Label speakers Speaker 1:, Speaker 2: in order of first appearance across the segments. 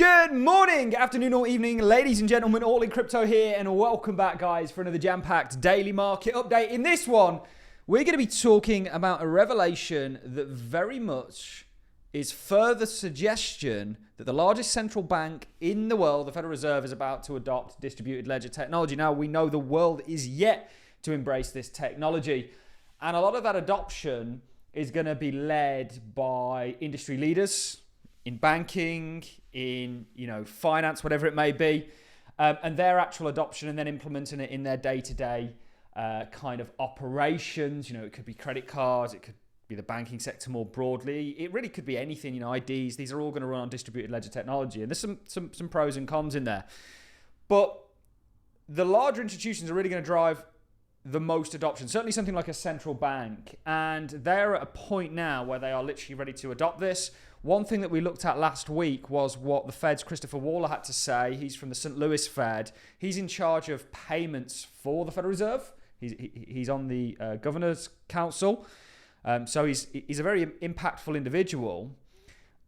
Speaker 1: Good morning, afternoon or evening, ladies and gentlemen, Allincrypto here, and welcome back, guys, for another jam-packed daily market update. In this one, we're going to be talking about a revelation that very much is further suggestion that the largest central bank in the world, the Federal Reserve, is about to adopt distributed ledger technology. Now, we know the world is yet to embrace this technology, and a lot of that adoption is going to be led by industry leaders in banking, in finance, whatever it may be, and their actual adoption and then implementing it in their day-to-day kind of operations. It could be credit cards, it could be the banking sector more broadly. It really could be anything. IDs. These are all going to run on distributed ledger technology, and there's some pros and cons in there. But the larger institutions are really going to drive the most adoption. Certainly something like a central bank, and they're at a point now where they are literally ready to adopt this. One thing that we looked at last week was what the Fed's Christopher Waller had to say. He's from the St. Louis Fed. He's in charge of payments for the Federal Reserve. He's on the Governor's Council. So he's a very impactful individual.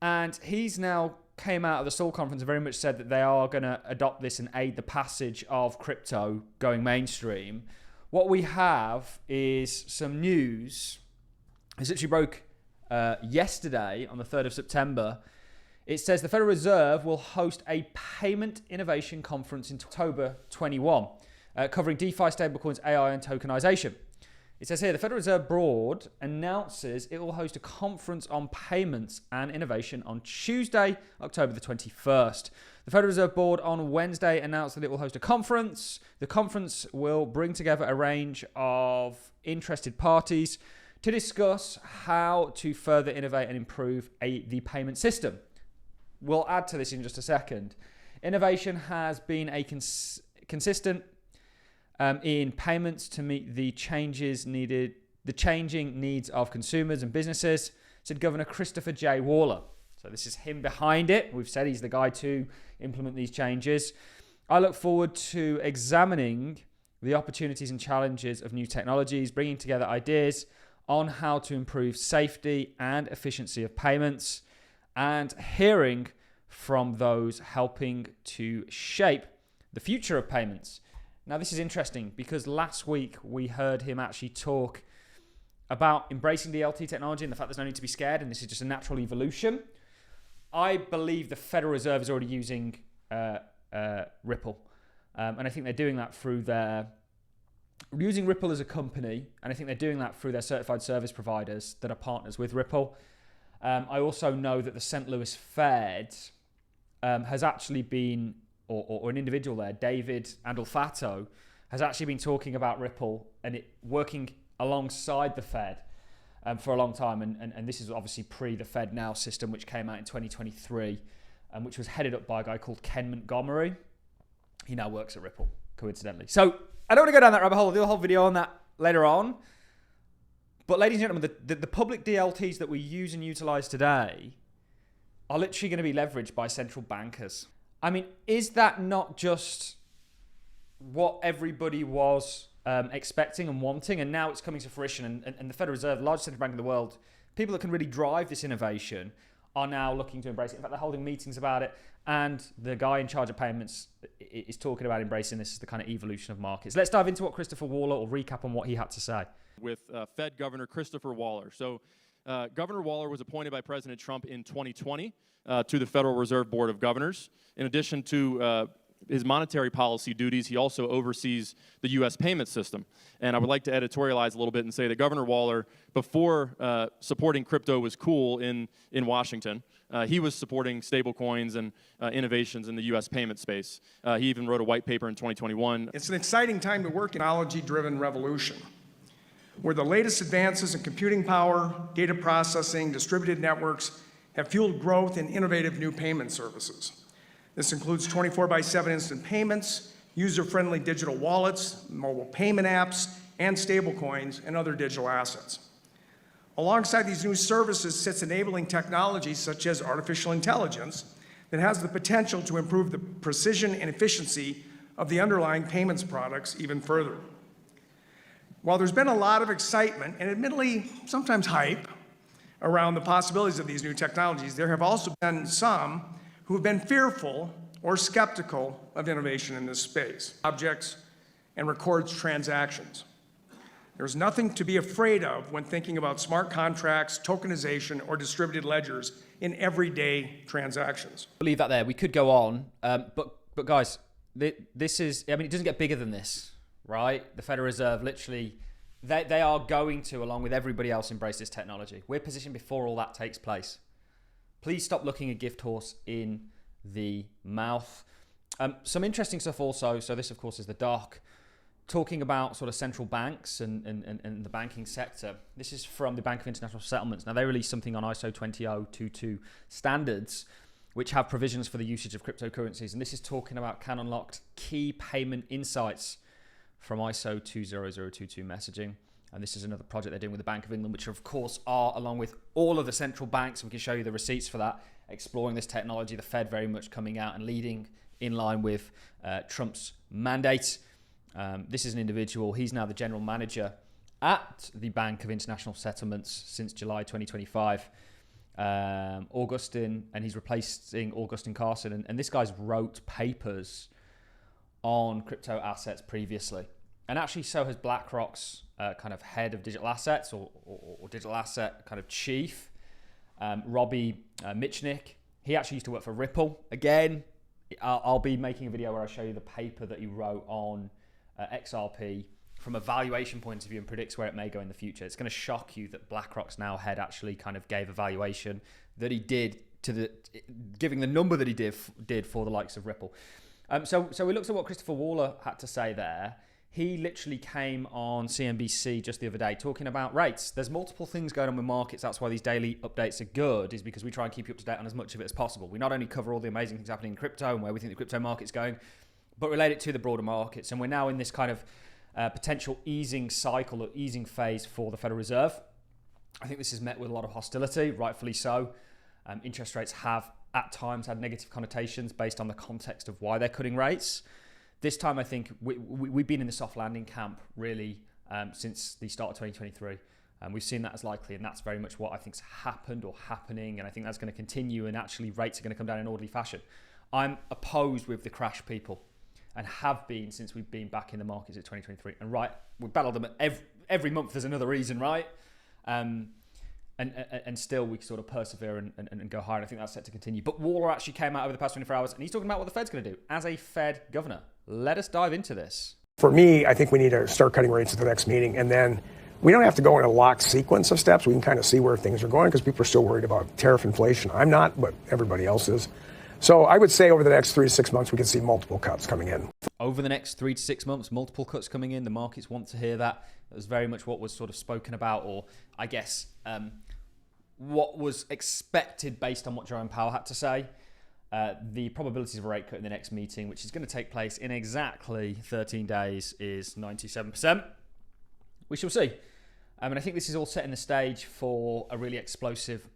Speaker 1: And he's now came out of the Seoul conference and very much said that they are going to adopt this and aid the passage of crypto going mainstream. What we have is some news. It literally broke yesterday on the 3rd of September. It says the Federal Reserve will host a payment innovation conference in October 21, covering DeFi, stablecoins, AI, and tokenization. It says here, the Federal Reserve Board announces it will host a conference on payments and innovation on Tuesday, October the 21st. The Federal Reserve Board on Wednesday announced that it will host a conference. The conference will bring together a range of interested parties to discuss how to further innovate and improve the payment system. We'll add to this in just a second. Innovation has been a consistent in payments to meet the changing needs of consumers and businesses, said Governor Christopher J. Waller. So this is him behind it. We've said he's the guy to implement these changes. I look forward to examining the opportunities and challenges of new technologies, bringing together ideas on how to improve safety and efficiency of payments, and hearing from those helping to shape the future of payments. Now, this is interesting because last week we heard him actually talk about embracing DLT technology and the fact there's no need to be scared, and this is just a natural evolution. I believe the Federal Reserve is already using Ripple, and I think they're doing that through using Ripple as a company, and I think they're doing that through their certified service providers that are partners with Ripple. I also know that the St. Louis Fed has actually been, or an individual there, David Andolfato, has actually been talking about Ripple and it working alongside the Fed for a long time. And this is obviously pre the Fed Now system, which came out in 2023, which was headed up by a guy called Ken Montgomery. He now works at Ripple, coincidentally. So I don't want to go down that rabbit hole. I'll do a whole video on that later on. But ladies and gentlemen, the public DLTs that we use and utilize today are literally going to be leveraged by central bankers. I mean, is that not just what everybody was expecting and wanting? And now it's coming to fruition. And the Federal Reserve, the largest central bank in the world, people that can really drive this innovation are now looking to embrace it. In fact, they're holding meetings about it. And the guy in charge of payments is talking about embracing this as the kind of evolution of markets. Let's dive into what Christopher Waller, or recap on what he had to say.
Speaker 2: With Fed Governor Christopher Waller. So Governor Waller was appointed by President Trump in 2020 to the Federal Reserve Board of Governors. In addition to his monetary policy duties, he also oversees the U.S. payment system. And I would like to editorialize a little bit and say that Governor Waller, before supporting crypto was cool in Washington, he was supporting stablecoins and innovations in the U.S. payment space. He even wrote a white paper in 2021.
Speaker 3: It's an exciting time to work in an technology-driven revolution, where the latest advances in computing power, data processing, distributed networks have fueled growth in innovative new payment services. This includes 24/7 instant payments, user-friendly digital wallets, mobile payment apps, and stablecoins and other digital assets. Alongside these new services sits enabling technologies such as artificial intelligence that has the potential to improve the precision and efficiency of the underlying payments products even further. While there's been a lot of excitement and admittedly sometimes hype around the possibilities of these new technologies, there have also been some who have been fearful or skeptical of innovation in this space, objects, and records transactions. There's nothing to be afraid of when thinking about smart contracts, tokenization, or distributed ledgers in everyday transactions.
Speaker 1: We'll leave that there. We could go on, but guys, this is, I mean, it doesn't get bigger than this, right? The Federal Reserve literally, they are going to, along with everybody else, embrace this technology. We're positioned before all that takes place. Please stop looking a gift horse in the mouth. Some interesting stuff also. So this, of course, is the doc talking about sort of central banks and the banking sector. This is from the Bank of International Settlements. Now, they released something on ISO 20022 standards, which have provisions for the usage of cryptocurrencies. And this is talking about can unlock key payment insights from ISO 20022 messaging. And this is another project they're doing with the Bank of England, which of course are, along with all of the central banks, we can show you the receipts for that, exploring this technology. The Fed very much coming out and leading in line with Trump's mandate. This is an individual. He's now the general manager at the Bank of International Settlements since July 2025. Augustin, and he's replacing Augustin Carson. And this guy's wrote papers on crypto assets previously. And actually, so has BlackRock's kind of head of digital assets or digital asset kind of chief, Robbie Mitchnick. He actually used to work for Ripple. Again, I'll be making a video where I show you the paper that he wrote on XRP from a valuation point of view and predicts where it may go in the future. It's going to shock you that BlackRock's now head actually kind of gave a valuation that he did giving the number that he did for the likes of Ripple. So we looked at what Christopher Waller had to say there. He literally came on CNBC just the other day talking about rates. There's multiple things going on with markets. That's why these daily updates are good, is because we try and keep you up to date on as much of it as possible. We not only cover all the amazing things happening in crypto and where we think the crypto market's going, but relate it to the broader markets. And we're now in this kind of potential easing cycle or easing phase for the Federal Reserve. I think this is met with a lot of hostility, rightfully so. Interest rates have at times had negative connotations based on the context of why they're cutting rates. This time, I think we've been in the soft landing camp really since the start of 2023. We've seen that as likely, and that's very much what I think's happened or happening, and I think that's going to continue, and actually rates are going to come down in an orderly fashion. I'm opposed with the crash people, and have been since we've been back in the markets at 2023. And right, we've battled them every month. There's another reason, right? And still we sort of persevere and go higher. And I think that's set to continue. But Waller actually came out over the past 24 hours, and he's talking about what the Fed's going to do as a Fed governor. Let us dive into this.
Speaker 3: For me, I think we need to start cutting rates at the next meeting, and then we don't have to go in a locked sequence of steps. We can kind of see where things are going because people are still worried about tariff inflation. I'm not, but everybody else is. So I would say over the next 3 to 6 months, we can see multiple cuts coming in.
Speaker 1: Over the next 3 to 6 months, multiple cuts coming in. The markets want to hear that. That was very much what was sort of spoken about, or I guess what was expected based on what Jerome Powell had to say. The probabilities of a rate cut in the next meeting, which is going to take place in exactly 13 days, is 97%. We shall see. And I think this is all setting the stage for a really explosive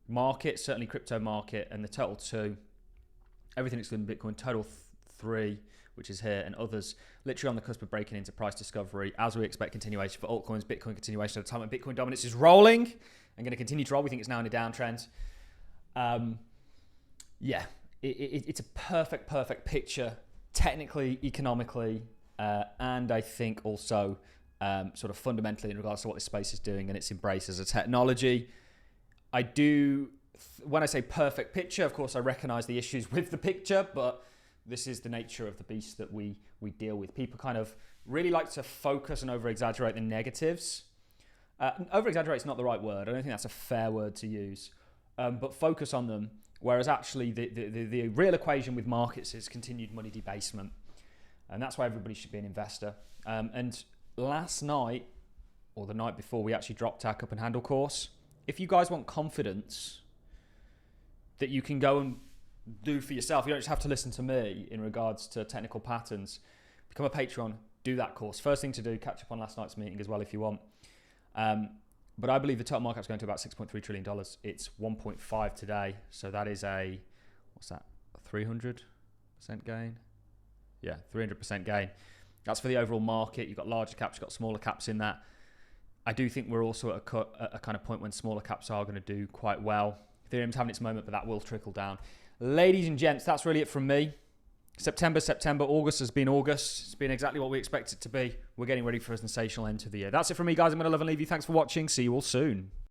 Speaker 1: market, certainly crypto market, and the total 2. Everything excluding Bitcoin, total 3, which is here, and others literally on the cusp of breaking into price discovery, as we expect continuation for altcoins, Bitcoin continuation at a time when Bitcoin dominance is rolling and going to continue to roll. We think it's now in a downtrend. It's a perfect picture, technically, economically, and I think also sort of fundamentally in regards to what this space is doing and its embrace as a technology. When I say perfect picture, of course, I recognize the issues with the picture, but this is the nature of the beast that we deal with. People kind of really like to focus and over-exaggerate the negatives. Over-exaggerate is not the right word. I don't think that's a fair word to use, but focus on them. Whereas actually the real equation with markets is continued money debasement. And that's why everybody should be an investor. And last night, or the night before, we actually dropped our cup and handle course. If you guys want confidence that you can go and do for yourself, you don't just have to listen to me in regards to technical patterns. Become a Patreon, do that course. First thing to do, catch up on last night's meeting as well if you want. But I believe the total market's going to about $6.3 trillion. It's 1.5 today. So that is a 300% gain? Yeah, 300% gain. That's for the overall market. You've got larger caps, you've got smaller caps in that. I do think we're also at a kind of point when smaller caps are going to do quite well. Ethereum's having its moment, but that will trickle down. Ladies and gents, that's really it from me. September, August has been August. It's been exactly what we expect it to be. We're getting ready for a sensational end to the year. That's it from me, guys. I'm going to love and leave you. Thanks for watching. See you all soon.